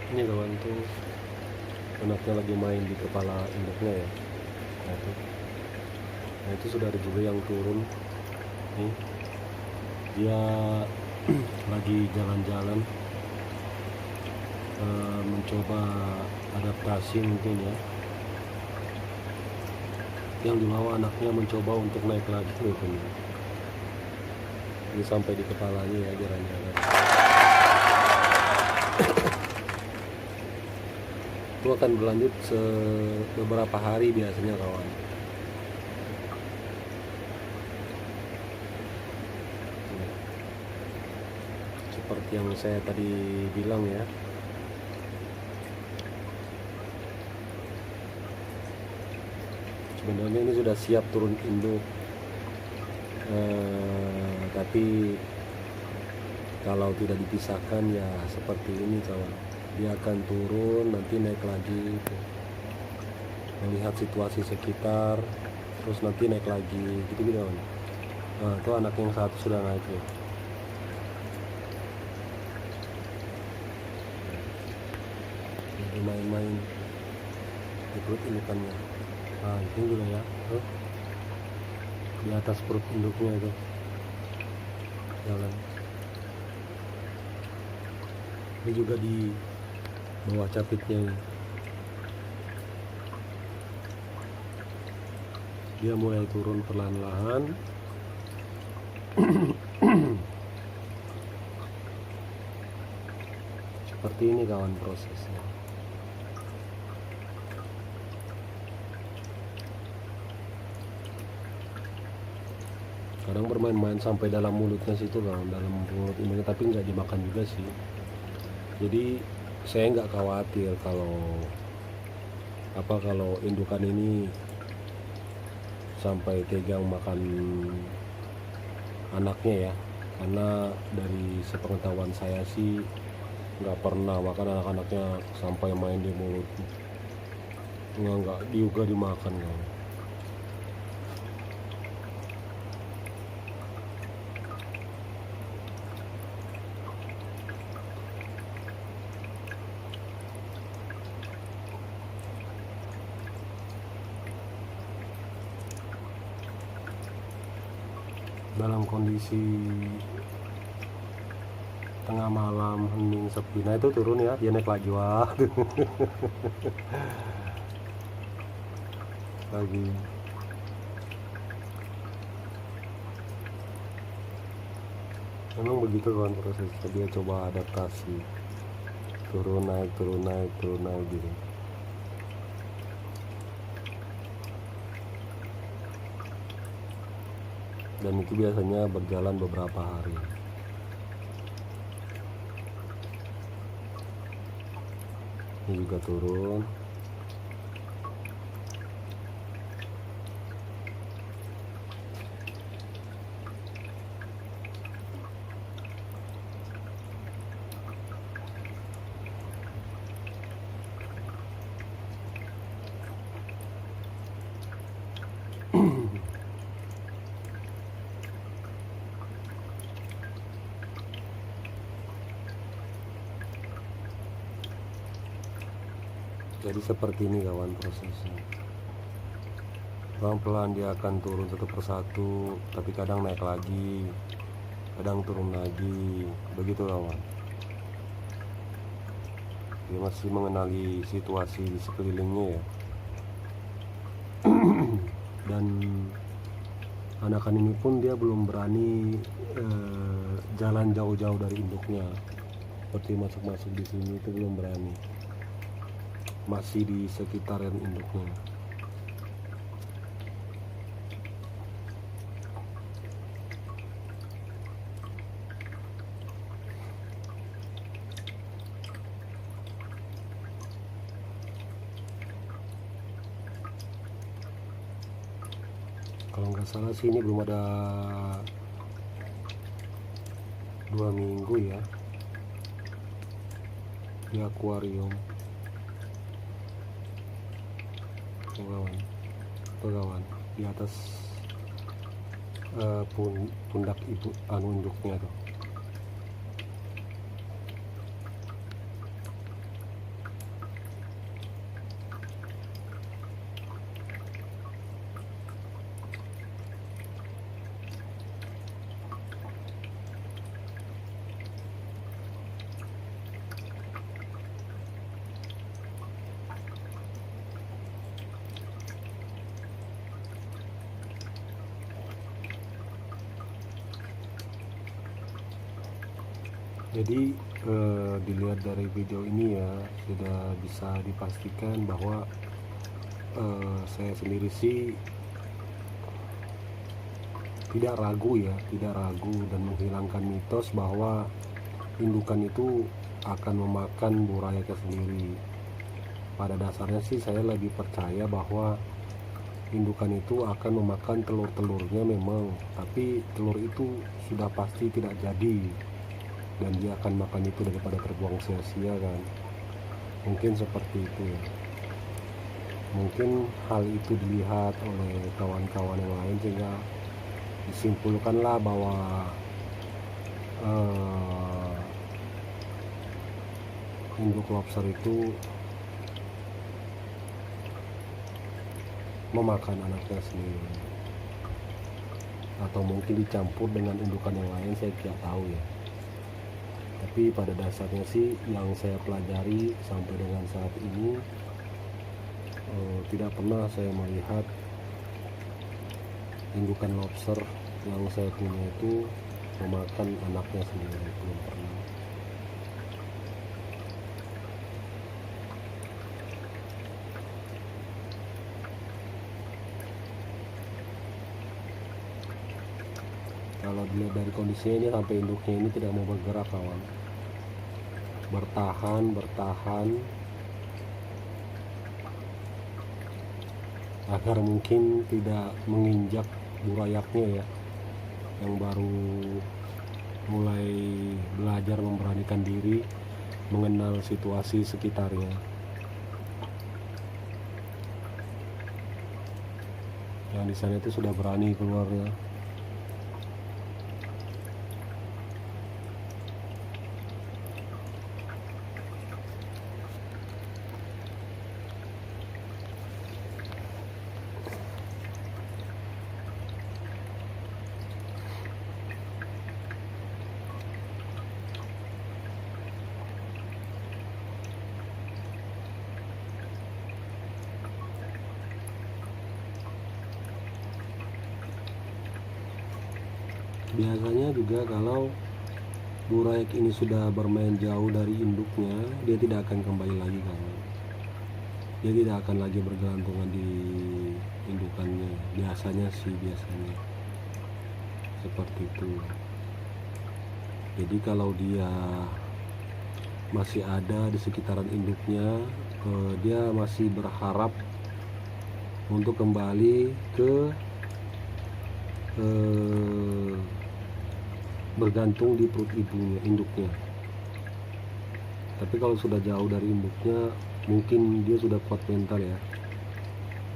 Ini kawan tuh anaknya lagi main di kepala induknya ya. Nah itu sudah ada juga yang turun nih, dia lagi jalan-jalan, mencoba adaptasi mungkin ya. Yang di bawah anaknya mencoba untuk naik lagi mungkin. Ini sampai di kepalanya ya jalan-jalan. Itu akan berlanjut beberapa hari biasanya kawan. Seperti yang saya tadi bilang ya, sebenarnya ini sudah siap turun induk, tapi kalau tidak dipisahkan ya seperti ini kawan, dia akan turun nanti naik lagi melihat situasi sekitar, terus nanti naik lagi gitu kawan. Nah itu anak yang satu sudah naik ya. Jadi main-main di perut indukannya. Nah itu juga ya, di atas perut induknya itu jalan. Ini juga di bawah capitnya ini. Dia mulai turun perlahan-lahan. Seperti ini kawan prosesnya. Kadang bermain-main sampai dalam mulutnya situ kawan, dalam mulut induknya, tapi nggak dimakan juga sih. Jadi saya nggak khawatir kalau indukan ini sampai tega makan anaknya ya, karena dari sepengetahuan saya sih nggak pernah makan anak-anaknya sampai main di mulut, nggak juga dimakan kawan. Dalam kondisi tengah malam hening sepi, nah itu turun ya, dia naik lagi, wah lagi. Memang begitu kan prosesnya, dia coba adaptasi, turun naik gitu. Dan itu biasanya berjalan beberapa hari. Ini juga turun. Jadi seperti ini kawan prosesnya. Pelan-pelan dia akan turun satu persatu, tapi kadang naik lagi, kadang turun lagi, begitu kawan. Dia masih mengenali situasi di sekelilingnya ya. Dan anakan ini pun dia belum berani jalan jauh-jauh dari induknya, seperti masuk-masuk di sini itu belum berani, masih di sekitaran induknya. Kalau nggak salah sih ini belum ada 2 minggu ya di akuarium. Kawan di atas pundak ibu induknya tuh. Jadi dilihat dari video ini ya sudah bisa dipastikan bahwa saya sendiri sih tidak ragu dan menghilangkan mitos bahwa indukan itu akan memakan burayaknya sendiri. Pada dasarnya sih saya lebih percaya bahwa indukan itu akan memakan telur-telurnya memang, tapi telur itu sudah pasti tidak jadi dan dia akan makan itu daripada terbuang sia-sia kan. Mungkin seperti itu ya. Mungkin hal itu dilihat oleh kawan-kawan yang lain sehingga disimpulkanlah bahwa induk lobster itu memakan anaknya sendiri, atau mungkin dicampur dengan indukan yang lain, saya tidak tahu ya. Tapi pada dasarnya sih yang saya pelajari sampai dengan saat ini tidak pernah saya melihat indukan lobster yang saya punya itu memakan anaknya sendiri, belum pernah. Kalau dilihat dari kondisinya ini sampai induknya ini tidak mau bergerak kawan, bertahan agar mungkin tidak menginjak burayaknya ya, yang baru mulai belajar memberanikan diri mengenal situasi sekitarnya. Yang di sana itu sudah berani keluar ya. Biasanya juga kalau burayak ini sudah bermain jauh dari induknya, dia tidak akan kembali lagi kawan. Dia tidak akan lagi bergelantungan di indukannya. Biasanya seperti itu. Jadi kalau dia masih ada di sekitaran induknya, dia masih berharap untuk kembali ke bergantung di perut ibunya, induknya. Tapi kalau sudah jauh dari induknya, mungkin dia sudah kuat mental ya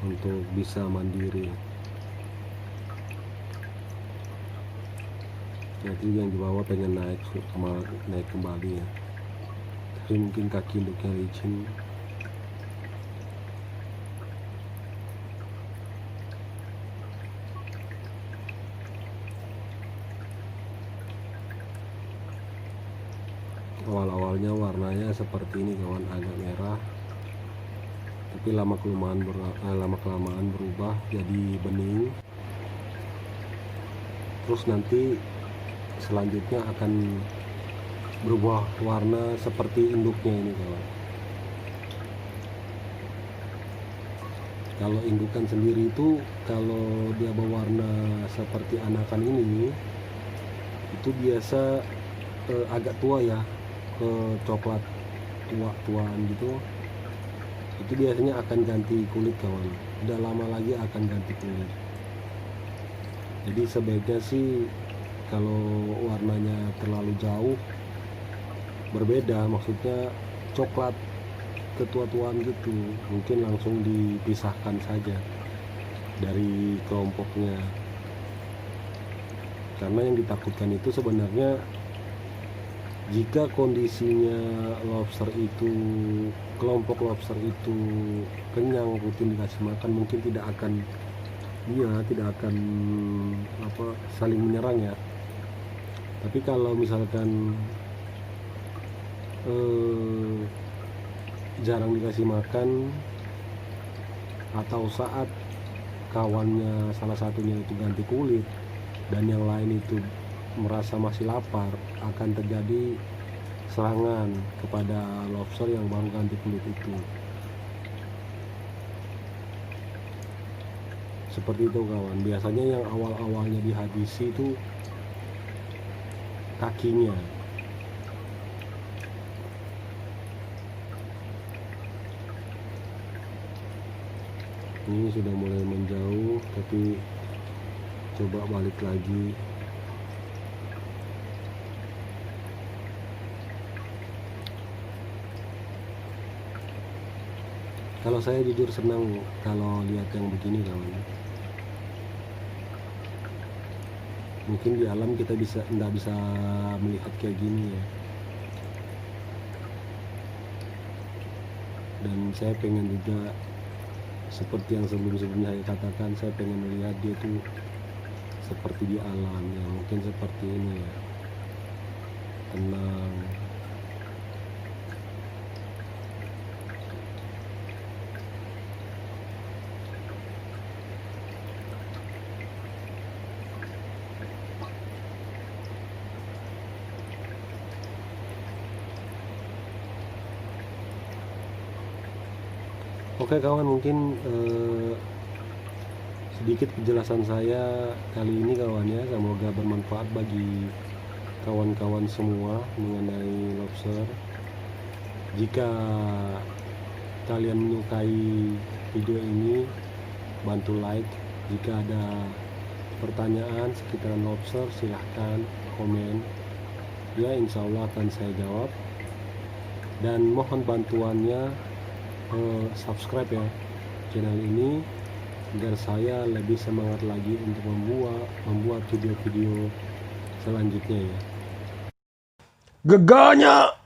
untuk bisa mandiri. Jadi yang di bawah pengen naik kembali ya, tapi mungkin kaki induknya licin. Awal-awalnya warnanya seperti ini kawan, agak merah, tapi lama kelamaan berubah jadi bening. Terus nanti selanjutnya akan berubah warna seperti induknya ini kawan. Kalau indukan sendiri itu kalau dia berwarna seperti anakan ini itu biasa agak tua ya, ke coklat tuaan gitu. Itu biasanya akan ganti kulit kawan, tidak lama lagi akan ganti kulit. Jadi sebaiknya sih kalau warnanya terlalu jauh berbeda, maksudnya coklat ketua-tuaan gitu, mungkin langsung dipisahkan saja dari kelompoknya. Karena yang ditakutkan itu sebenarnya jika kondisinya kelompok lobster itu kenyang, rutin dikasih makan, mungkin tidak akan saling menyerang ya. Tapi kalau misalkan jarang dikasih makan, atau saat kawannya salah satunya itu ganti kulit dan yang lain itu merasa masih lapar, akan terjadi serangan kepada lobster yang baru ganti kulit itu. Seperti itu kawan, biasanya yang awal-awalnya dihabisi itu kakinya. Ini sudah mulai menjauh, tapi coba balik lagi. Kalau saya jujur senang kalau lihat yang begini kawan. Mungkin di alam kita nggak bisa melihat kayak gini ya. Dan saya pengen juga seperti yang sebelum-sebelumnya saya katakan, saya pengen melihat dia tuh seperti di alam ya, mungkin seperti ini ya, tenang. Oke kawan, mungkin sedikit penjelasan saya kali ini kawan ya, semoga bermanfaat bagi kawan-kawan semua mengenai lobster. Jika kalian menyukai video ini, bantu like. Jika ada pertanyaan sekitaran lobster, silahkan komen ya, insya Allah akan saya jawab. Dan mohon bantuannya subscribe ya channel ini agar saya lebih semangat lagi untuk membuat video-video selanjutnya ya. Geganya